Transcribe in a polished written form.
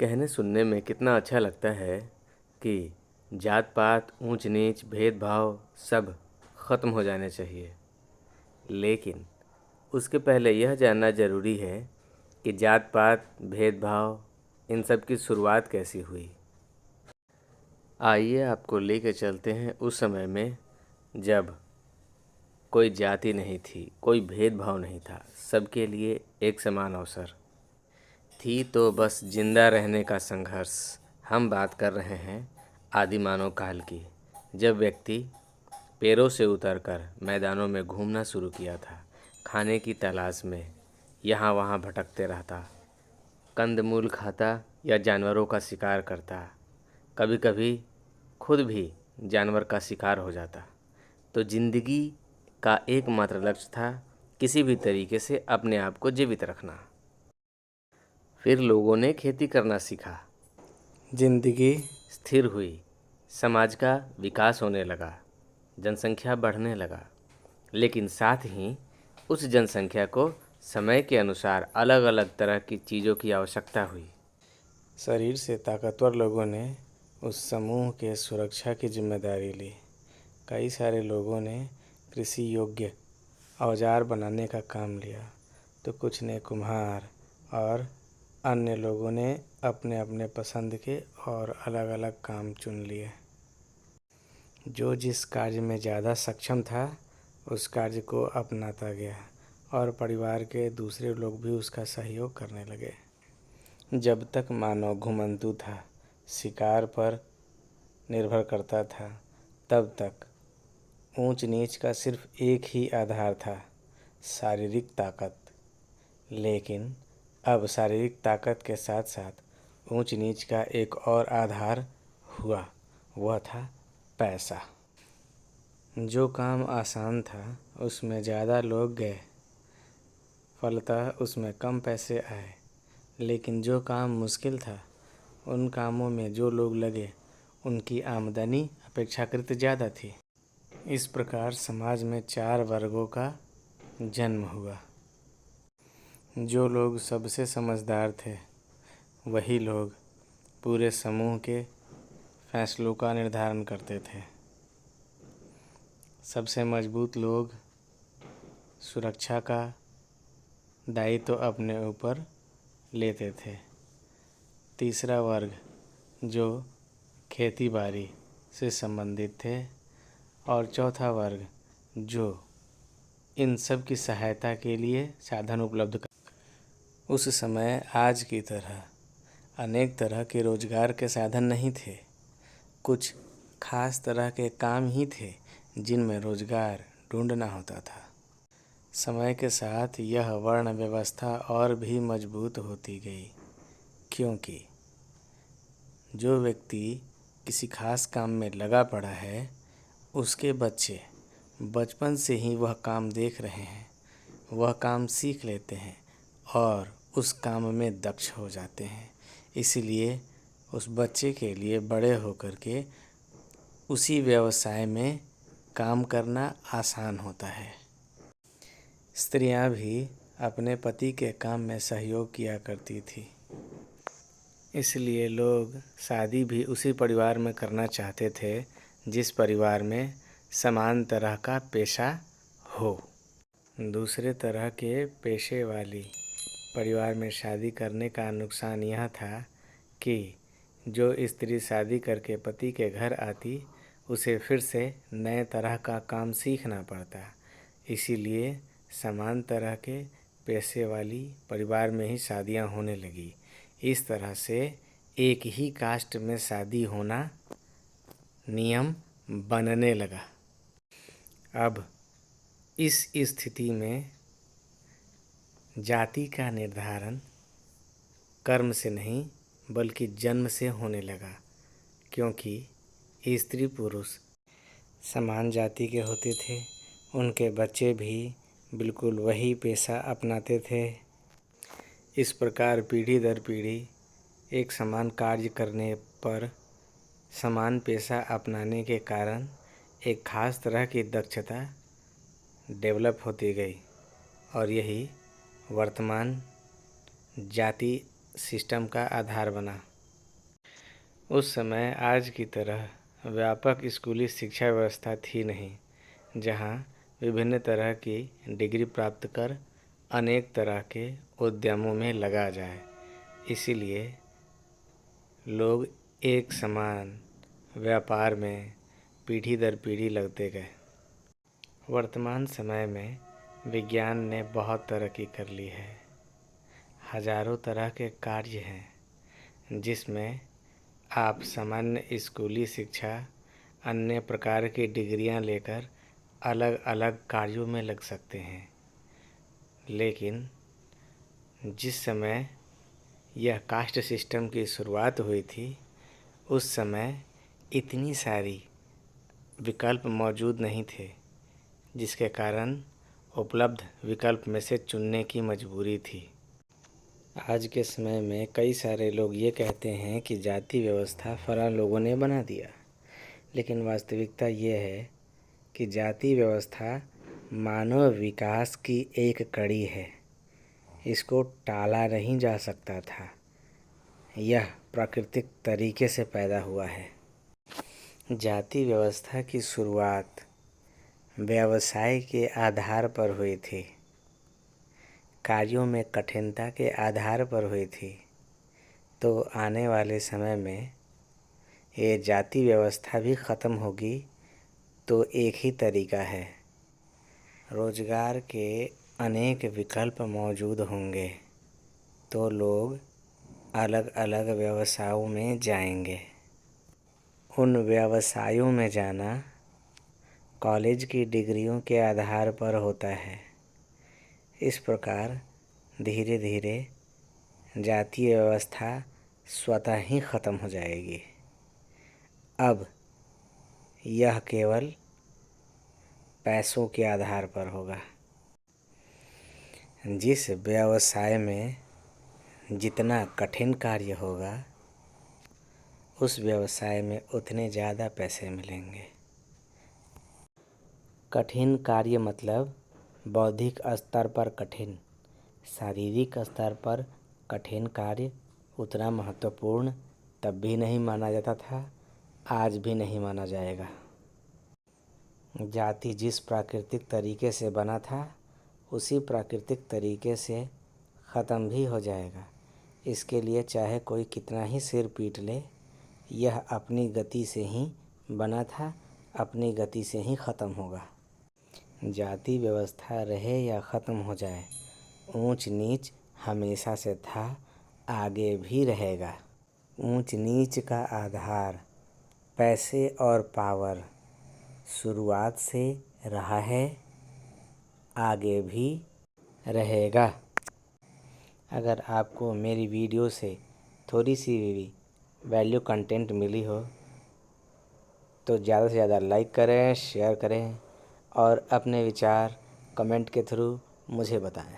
कहने सुनने में कितना अच्छा लगता है कि जात पात ऊंच नीच भेदभाव सब ख़त्म हो जाने चाहिए। लेकिन उसके पहले यह जानना ज़रूरी है कि जात पात भेदभाव इन सब की शुरुआत कैसी हुई। आइए आपको लेके चलते हैं उस समय में जब कोई जाति नहीं थी, कोई भेदभाव नहीं था, सबके लिए एक समान अवसर थी। तो बस जिंदा रहने का संघर्ष। हम बात कर रहे हैं आदि मानव काल की, जब व्यक्ति पैरों से उतरकर मैदानों में घूमना शुरू किया था, खाने की तलाश में यहाँ वहाँ भटकते रहता, कंदमूल खाता या जानवरों का शिकार करता, कभी कभी खुद भी जानवर का शिकार हो जाता। तो जिंदगी का एकमात्र लक्ष्य था किसी भी तरीके से अपने आप को जीवित रखना। फिर लोगों ने खेती करना सीखा, जिंदगी स्थिर हुई, समाज का विकास होने लगा, जनसंख्या बढ़ने लगा। लेकिन साथ ही उस जनसंख्या को समय के अनुसार अलग अलग तरह की चीज़ों की आवश्यकता हुई। शरीर से ताकतवर लोगों ने उस समूह के सुरक्षा की जिम्मेदारी ली। कई सारे लोगों ने कृषि योग्य औजार बनाने का काम लिया, तो कुछ ने कुम्हार और अन्य लोगों ने अपने अपने पसंद के और अलग अलग काम चुन लिए। जो जिस कार्य में ज़्यादा सक्षम था उस कार्य को अपनाता गया और परिवार के दूसरे लोग भी उसका सहयोग करने लगे। जब तक मानव घुमंतू था, शिकार पर निर्भर करता था, तब तक ऊंच नीच का सिर्फ एक ही आधार था, शारीरिक ताकत। लेकिन अब शारीरिक ताकत के साथ साथ ऊंच नीच का एक और आधार हुआ, वह था पैसा। जो काम आसान था उसमें ज़्यादा लोग गए, फलतः उसमें कम पैसे आए। लेकिन जो काम मुश्किल था उन कामों में जो लोग लगे उनकी आमदनी अपेक्षाकृत ज़्यादा थी। इस प्रकार समाज में 4 वर्गों का जन्म हुआ। जो लोग सबसे समझदार थे वही लोग पूरे समूह के फैसलों का निर्धारण करते थे। सबसे मजबूत लोग सुरक्षा का दायित्व तो अपने ऊपर लेते थे। तीसरा वर्ग जो खेती बाड़ी से संबंधित थे, और चौथा वर्ग जो इन सब की सहायता के लिए साधन उपलब्ध कर। उस समय आज की तरह अनेक तरह के रोजगार के साधन नहीं थे। कुछ खास तरह के काम ही थे जिनमें रोजगार ढूंढना होता था। समय के साथ यह वर्ण व्यवस्था और भी मजबूत होती गई, क्योंकि जो व्यक्ति किसी खास काम में लगा पड़ा है उसके बच्चे बचपन से ही वह काम देख रहे हैं, वह काम सीख लेते हैं और उस काम में दक्ष हो जाते हैं। इसलिए उस बच्चे के लिए बड़े होकर के उसी व्यवसाय में काम करना आसान होता है। स्त्रियां भी अपने पति के काम में सहयोग किया करती थी, इसलिए लोग शादी भी उसी परिवार में करना चाहते थे जिस परिवार में समान तरह का पेशा हो। दूसरे तरह के पेशे वाली परिवार में शादी करने का नुकसान यह था कि जो स्त्री शादी करके पति के घर आती उसे फिर से नए तरह का काम सीखना पड़ता। इसीलिए समान तरह के पेशे वाली परिवार में ही शादियां होने लगी। इस तरह से एक ही कास्ट में शादी होना नियम बनने लगा। अब इस स्थिति में जाति का निर्धारण कर्म से नहीं बल्कि जन्म से होने लगा, क्योंकि स्त्री पुरुष समान जाति के होते थे। उनके बच्चे भी बिल्कुल वही पेशा अपनाते थे। इस प्रकार पीढ़ी दर पीढ़ी एक समान कार्य करने पर समान पेशा अपनाने के कारण एक खास तरह की दक्षता डेवलप होती गई, और यही वर्तमान जाति सिस्टम का आधार बना। उस समय आज की तरह व्यापक स्कूली शिक्षा व्यवस्था थी नहीं, जहाँ विभिन्न तरह की डिग्री प्राप्त कर अनेक तरह के उद्यमों में लगा जाए। इसीलिए लोग एक समान व्यापार में पीढ़ी दर पीढ़ी लगते गए। वर्तमान समय में विज्ञान ने बहुत तरक्की कर ली है। हजारों तरह के कार्य हैं जिसमें आप सामान्य स्कूली शिक्षा, अन्य प्रकार की डिग्रियां लेकर अलग अलग कार्यों में लग सकते हैं। लेकिन जिस समय यह कास्ट सिस्टम की शुरुआत हुई थी, उस समय इतनी सारी विकल्प मौजूद नहीं थे, जिसके कारण उपलब्ध विकल्प में से चुनने की मजबूरी थी। आज के समय में कई सारे लोग ये कहते हैं कि जाति व्यवस्था फलां लोगों ने बना दिया, लेकिन वास्तविकता ये है कि जाति व्यवस्था मानव विकास की एक कड़ी है। इसको टाला नहीं जा सकता था। यह प्राकृतिक तरीके से पैदा हुआ है। जाति व्यवस्था की शुरुआत व्यवसाय के आधार पर हुई थी, कार्यों में कठिनता के आधार पर हुई थी। तो आने वाले समय में ये जाति व्यवस्था भी ख़त्म होगी। तो एक ही तरीका है, रोजगार के अनेक विकल्प मौजूद होंगे, तो लोग अलग अलग व्यवसायों में जाएंगे। उन व्यवसायों में जाना कॉलेज की डिग्रियों के आधार पर होता है। इस प्रकार धीरे धीरे जातीय व्यवस्था स्वतः ही ख़त्म हो जाएगी। अब यह केवल पैसों के आधार पर होगा। जिस व्यवसाय में जितना कठिन कार्य होगा, उस व्यवसाय में उतने ज़्यादा पैसे मिलेंगे। कठिन कार्य मतलब बौद्धिक स्तर पर कठिन, शारीरिक स्तर पर कठिन कार्य उतना महत्वपूर्ण तब भी नहीं माना जाता था, आज भी नहीं माना जाएगा। जाति जिस प्राकृतिक तरीके से बना था, उसी प्राकृतिक तरीके से ख़त्म भी हो जाएगा। इसके लिए चाहे कोई कितना ही सिर पीट ले, यह अपनी गति से ही बना था, अपनी गति से ही ख़त्म होगा। जाति व्यवस्था रहे या ख़त्म हो जाए, ऊंच नीच हमेशा से था, आगे भी रहेगा। ऊंच नीच का आधार पैसे और पावर शुरुआत से रहा है, आगे भी रहेगा। अगर आपको मेरी वीडियो से थोड़ी सी भी वैल्यू कंटेंट मिली हो तो ज़्यादा से ज़्यादा लाइक करें, शेयर करें और अपने विचार कमेंट के थ्रू मुझे बताएं।